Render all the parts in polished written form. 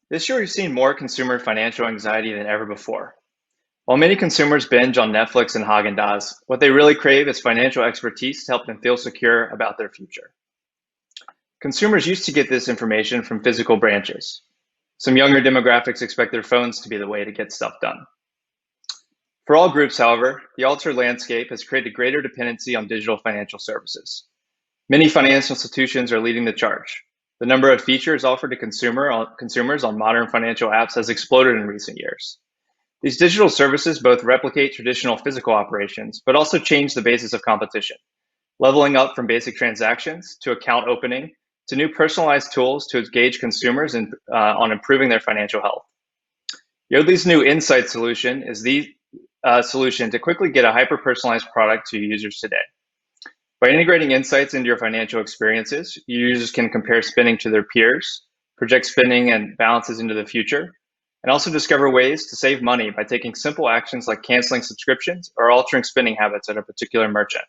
This year, we've seen more consumer financial anxiety than ever before. While many consumers binge on Netflix and Haagen-Dazs, what they really crave is financial expertise to help them feel secure about their future. Consumers used to get this information from physical branches. Some younger demographics expect their phones to be the way to get stuff done. For all groups, however, the altered landscape has created greater dependency on digital financial services. Many financial institutions are leading the charge. The number of features offered to consumers on modern financial apps has exploded in recent years. These digital services both replicate traditional physical operations, but also change the basis of competition, leveling up from basic transactions to account opening to new personalized tools to engage consumers on improving their financial health. Yodlee's new Insight solution is the solution to quickly get a hyper-personalized product to users today. By integrating insights into your financial experiences, users can compare spending to their peers, project spending and balances into the future, and also discover ways to save money by taking simple actions like canceling subscriptions or altering spending habits at a particular merchant.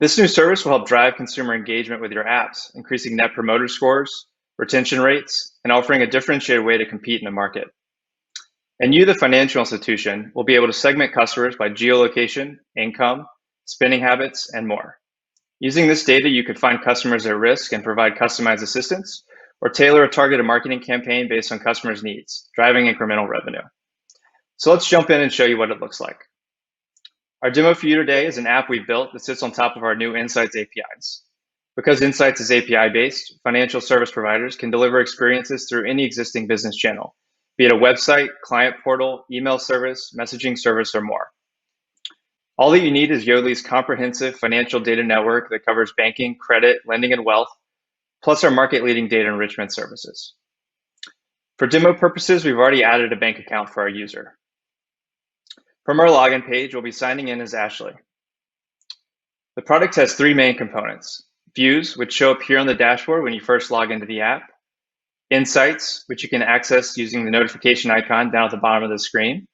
This new service will help drive consumer engagement with your apps, increasing net promoter scores, retention rates, and offering a differentiated way to compete in the market. And you, the financial institution, will be able to segment customers by geolocation, income, spending habits, and more. Using this data, you could find customers at risk and provide customized assistance, or tailor a targeted marketing campaign based on customers' needs, driving incremental revenue. So let's jump in and show you what it looks like. Our demo for you today is an app we've built that sits on top of our new Insights APIs. Because Insights is API-based, financial service providers can deliver experiences through any existing business channel, be it a website, client portal, email service, messaging service, or more. All that you need is Yodlee's comprehensive financial data network that covers banking, credit, lending, and wealth, plus our market-leading data enrichment services. For demo purposes, we've already added a bank account for our user. From our login page, we'll be signing in as Ashley. The product has three main components: views, which show up here on the dashboard when you first log into the app; insights, which you can access using the notification icon down at the bottom of the screen;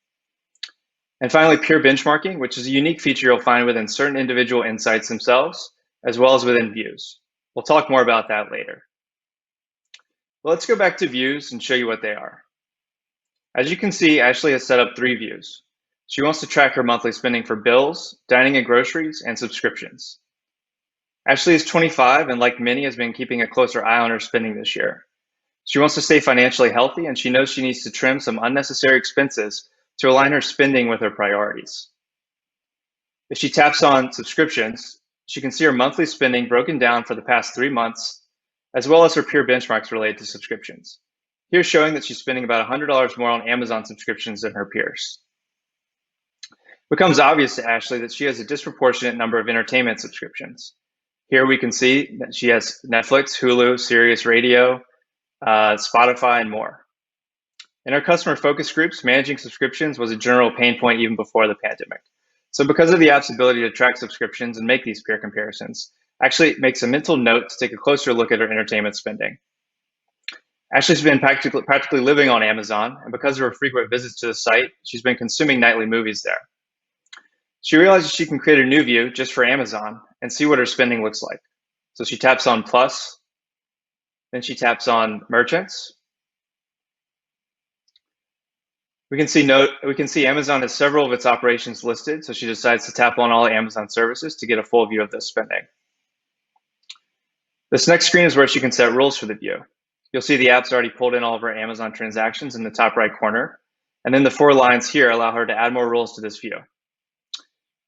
and finally, peer benchmarking, which is a unique feature you'll find within certain individual insights themselves, as well as within views. We'll talk more about that later. Well, let's go back to views and show you what they are. As you can see, Ashley has set up three views. She wants to track her monthly spending for bills, dining and groceries, and subscriptions. Ashley is 25 and, like many, has been keeping a closer eye on her spending this year. She wants to stay financially healthy, and she knows she needs to trim some unnecessary expenses to align her spending with her priorities. If she taps on subscriptions, she can see her monthly spending broken down for the past 3 months, as well as her peer benchmarks related to subscriptions. Here's showing that she's spending about $100 more on Amazon subscriptions than her peers. It becomes obvious to Ashley that she has a disproportionate number of entertainment subscriptions. Here we can see that she has Netflix, Hulu, Sirius Radio, Spotify, and more. In our customer focus groups, managing subscriptions was a general pain point even before the pandemic. So because of the app's ability to track subscriptions and make these peer comparisons, Ashley makes a mental note to take a closer look at her entertainment spending. Ashley's been practically living on Amazon, and because of her frequent visits to the site, she's been consuming nightly movies there. She realizes she can create a new view just for Amazon and see what her spending looks like. So she taps on Plus, then she taps on Merchants. We can see Amazon has several of its operations listed, so she decides to tap on all Amazon services to get a full view of this spending. This next screen is where she can set rules for the view. You'll see the app's already pulled in all of her Amazon transactions in the top right corner, and then the 4 lines here allow her to add more rules to this view.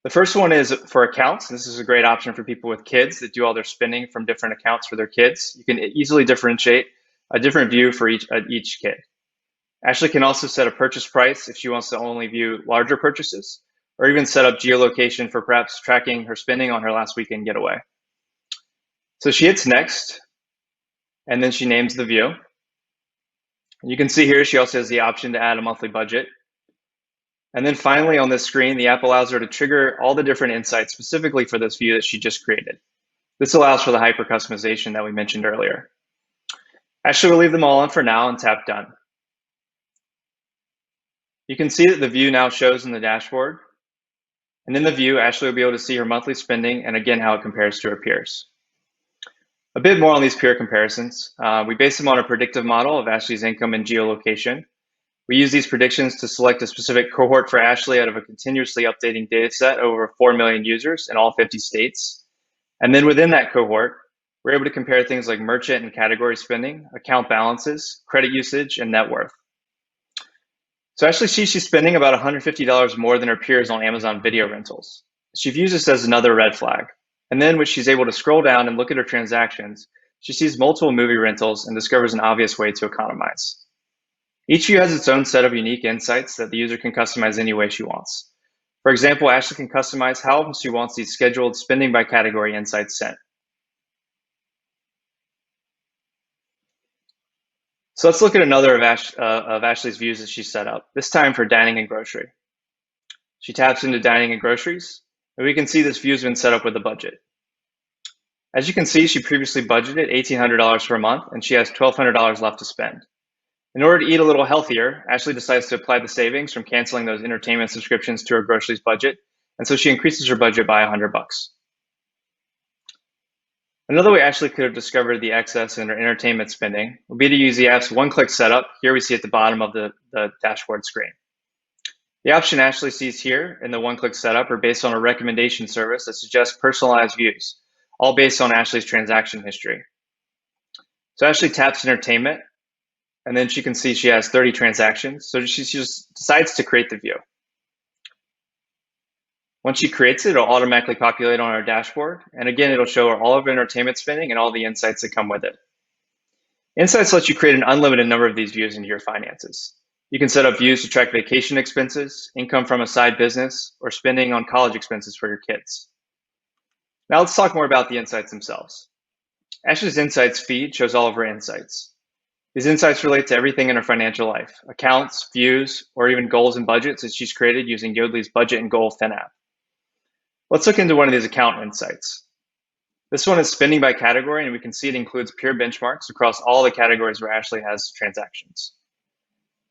The first one is for accounts. This is a great option for people with kids that do all their spending from different accounts for their kids. You can easily differentiate a different view for each kid. Ashley can also set a purchase price if she wants to only view larger purchases, or even set up geolocation for perhaps tracking her spending on her last weekend getaway. So she hits next, and then she names the view. You can see here she also has the option to add a monthly budget. And then finally on this screen, the app allows her to trigger all the different insights specifically for this view that she just created. This allows for the hyper customization that we mentioned earlier. Ashley will leave them all on for now and tap done. You can see that the view now shows in the dashboard. And in the view, Ashley will be able to see her monthly spending and again how it compares to her peers. A bit more on these peer comparisons. We base them on a predictive model of Ashley's income and geolocation. We use these predictions to select a specific cohort for Ashley out of a continuously updating data set of over 4 million users in all 50 states. And then within that cohort, we're able to compare things like merchant and category spending, account balances, credit usage, and net worth. So Ashley sees she's spending about $150 more than her peers on Amazon video rentals. She views this as another red flag. And then when she's able to scroll down and look at her transactions, she sees multiple movie rentals and discovers an obvious way to economize. Each view has its own set of unique insights that the user can customize any way she wants. For example, Ashley can customize how often she wants these scheduled spending by category insights sent. So let's look at another of Ashley's views that she set up, this time for dining and grocery. She taps into dining and groceries, and we can see this view has been set up with a budget. As you can see, she previously budgeted $1,800 per month, and she has $1,200 left to spend. In order to eat a little healthier, Ashley decides to apply the savings from canceling those entertainment subscriptions to her groceries budget, and so she increases her budget by $100. Another way Ashley could have discovered the excess in her entertainment spending would be to use the app's one-click setup. Here we see at the bottom of the dashboard screen. The option Ashley sees here in the one-click setup are based on a recommendation service that suggests personalized views, all based on Ashley's transaction history. So Ashley taps entertainment, and then she can see she has 30 transactions. So she just decides to create the view. Once she creates it, it'll automatically populate on our dashboard. And again, it'll show her all of her entertainment spending and all the insights that come with it. Insights lets you create an unlimited number of these views into your finances. You can set up views to track vacation expenses, income from a side business, or spending on college expenses for your kids. Now let's talk more about the insights themselves. Ashley's Insights feed shows all of her insights. These insights relate to everything in her financial life, accounts, views, or even goals and budgets that she's created using Yodlee's Budget and Goal Fin app. Let's look into one of these account insights. This one is spending by category, and we can see it includes peer benchmarks across all the categories where Ashley has transactions.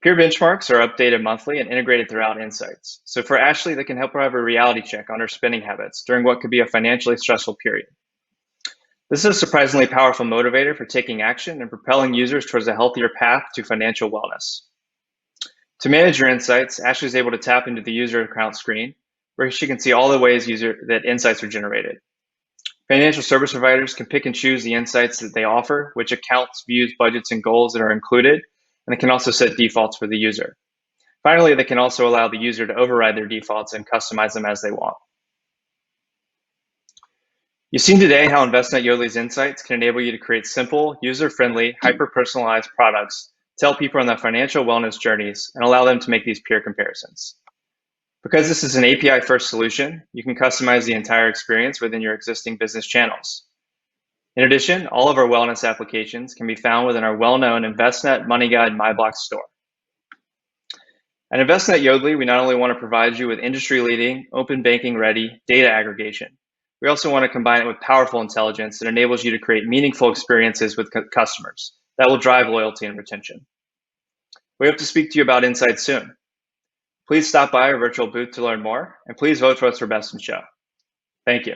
Peer benchmarks are updated monthly and integrated throughout Insights. So for Ashley, they can help her have a reality check on her spending habits during what could be a financially stressful period. This is a surprisingly powerful motivator for taking action and propelling users towards a healthier path to financial wellness. To manage your insights, Ashley is able to tap into the user account screen, where she can see all the ways that insights are generated. Financial service providers can pick and choose the insights that they offer, which accounts, views, budgets, and goals that are included, and they can also set defaults for the user. Finally, they can also allow the user to override their defaults and customize them as they want. You've seen today how Envestnet Yodlee's insights can enable you to create simple, user-friendly, hyper-personalized products to help people on their financial wellness journeys and allow them to make these peer comparisons. Because this is an API-first solution, you can customize the entire experience within your existing business channels. In addition, all of our wellness applications can be found within our well-known Envestnet Money Guide MyBlock store. At Envestnet Yodlee, we not only want to provide you with industry-leading, open banking-ready data aggregation, we also want to combine it with powerful intelligence that enables you to create meaningful experiences with customers that will drive loyalty and retention. We hope to speak to you about Insights soon. Please stop by our virtual booth to learn more, and please vote for us for Best in Show. Thank you.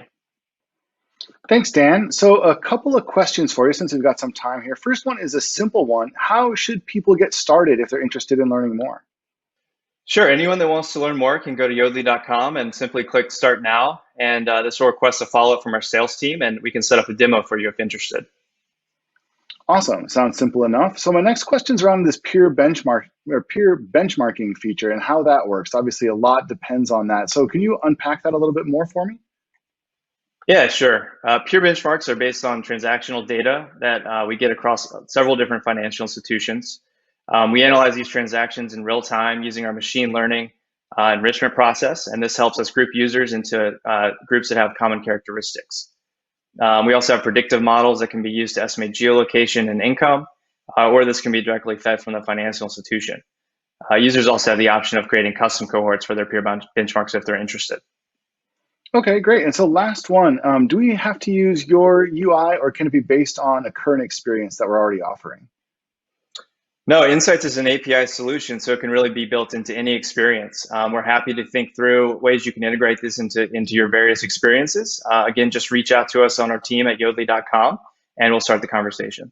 Thanks, Dan. So a couple of questions for you since we've got some time here. First one is a simple one. How should people get started if they're interested in learning more? Sure. Anyone that wants to learn more can go to yodlee.com and simply click Start Now. And this will request a follow-up from our sales team, and we can set up a demo for you if interested. Awesome. Sounds simple enough. So my next question is around this peer benchmarking feature and how that works. Obviously, a lot depends on that. So can you unpack that a little bit more for me? Yeah, sure. Peer benchmarks are based on transactional data that we get across several different financial institutions. We analyze these transactions in real time using our machine learning enrichment process, and this helps us group users into groups that have common characteristics. We also have predictive models that can be used to estimate geolocation and income, or this can be directly fed from the financial institution. Users also have the option of creating custom cohorts for their peer benchmarks if they're interested. Okay, great. And so last one, do we have to use your UI or can it be based on a current experience that we're already offering? No, Insights is an API solution, so it can really be built into any experience. We're happy to think through ways you can integrate this into your various experiences. Again, just reach out to us on our team at yodlee.com, and we'll start the conversation.